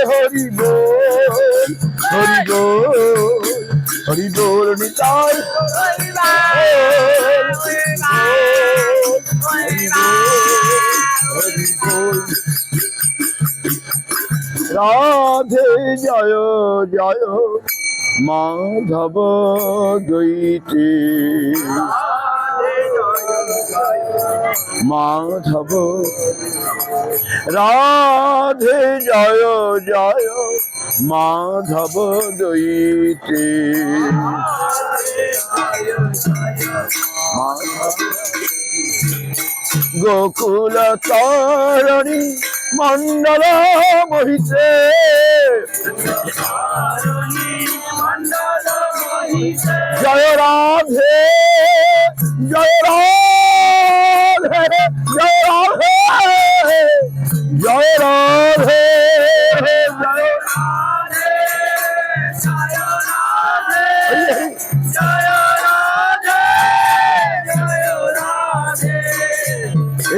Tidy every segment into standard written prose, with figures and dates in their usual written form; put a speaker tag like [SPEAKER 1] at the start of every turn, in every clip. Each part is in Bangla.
[SPEAKER 1] হরি বল হরি বল হরি বল নিতাই রাধে জয় জয় মাধব দৈতে মাধব রাধে জয় জয় মাধব দৈতে গোকুল তারণী মন্ডল মোহিতে জয় রাধে জয় রাধে জয় রাধে জয় রাধে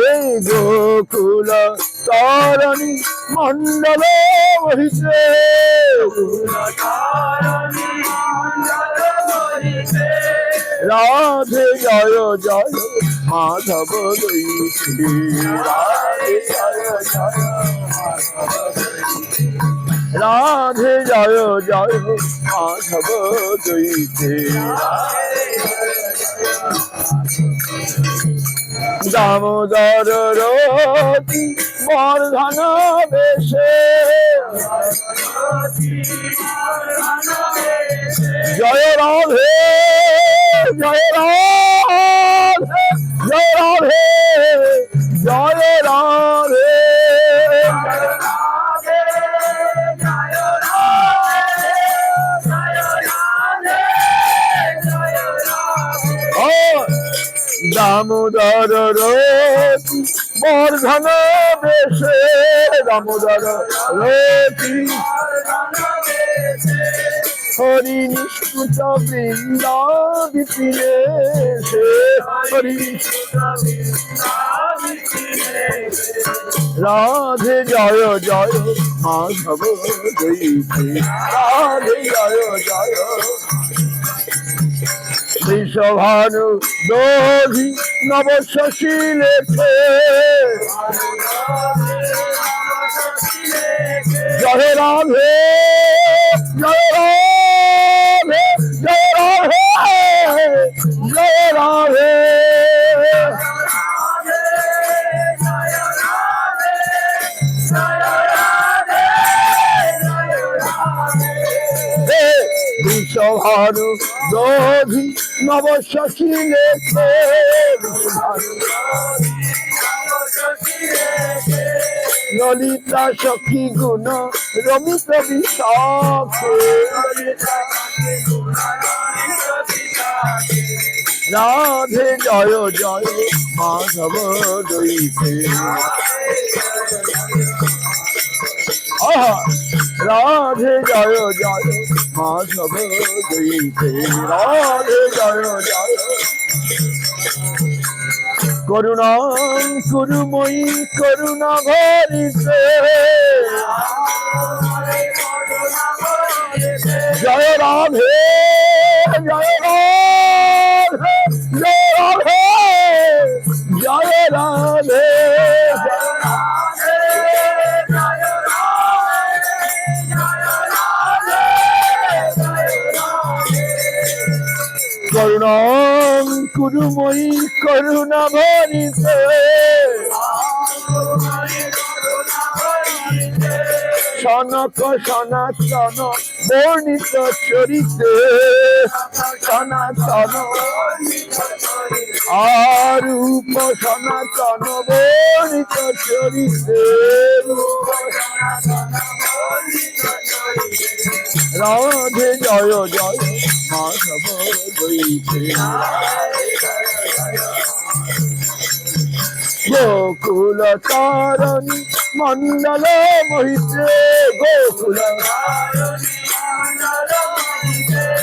[SPEAKER 1] এই গোকুল তারণী মন্ডল মোহিতে রাধে জয় জয় মাধব দৈতে রাধে জয় জয় মাধব দৈতে দামোদর রতি বর্ধন বেশে জয় রাধে জয় রাধে জয় রাধে জয় রাধে দামোদর রতি বর্ধন বেশে দামোদর রতি হরি নিষ্কুট বৃন্দা বিপিনে হরি রাধে জয় জয় মাধব দৈতে রাধে জয় জয় বৃষভানু দোধি নব শশী লেখে জয় রাধে জয় রাধে জয় রাধে জয় রাধে বৃষভানু দোধি নব শশী লেখে ললিতা সখী গুণ রমিত বিশাখে রাধে জয় জয় মাধব দৈতে রাধে জয় জয় মাধব দৈতে রাধে জয় জয় করুণা করুময়ী করুণা ভরিতে জয় রাধে জয় রাধে জয় রাধে জয় রাধে করুণা করুময়ী করুণা ভরিতে সনক সনাতন বর্ণিত চরিতে সনাতন আরূপ সনাতন বর্ণিত চরিতে রাধে জয় জয় মাধব দৈতে গোকুল তারণী মন্ডল মোহিতে গোকুল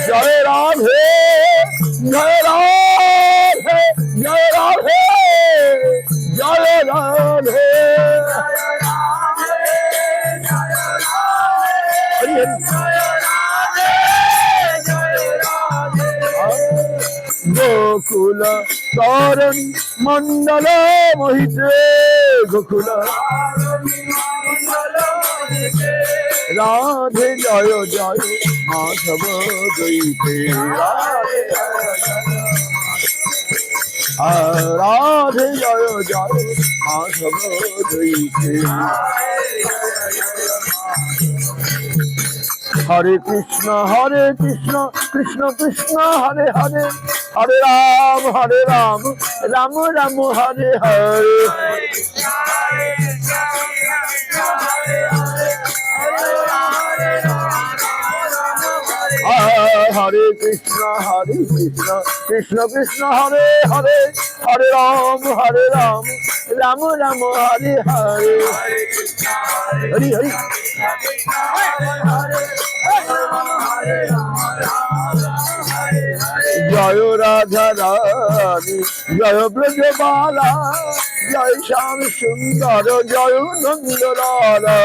[SPEAKER 1] জয় রাধে জয় রাধে জয় রাধে জয় রাধে গোকুল তরণী মন্ডল মোহিতে গোকুল রাধে জয় জয় মাধব দৈতে রাধে জয় জয় মাধব দৈতে হরে কৃষ্ণ কৃষ্ণ কৃষ্ণ হরে হরে হরে রাম রাম রাম হরে হরে হরে কৃষ্ণ কৃষ্ণ কৃষ্ণ হরে হরে হরে রাম রাম রাম হরে হরে হরি হরি জয় রাধা রানী জয় ব্রজবালা জয় শ্যাম সুন্দর জয় নন্দলালা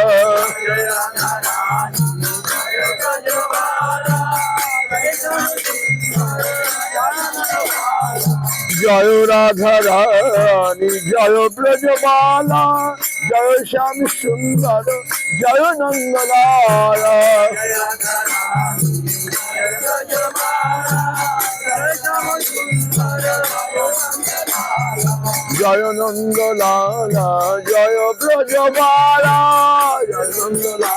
[SPEAKER 1] জয় রাধা রানী জয় ব্রজবালা জয় শ্যাম সুন্দর জয় নন্দলালা জয় নন্দলালা জয় ব্রজবালা জয় নন্দলালা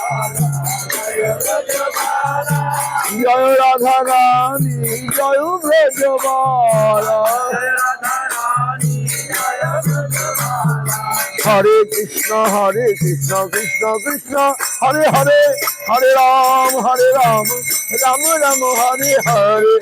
[SPEAKER 1] জয় রাধা রানী জয় ব্রজবালা হরে কৃষ্ণ কৃষ্ণ কৃষ্ণ হরে হরে হরে রাম রাম রাম হরে হরে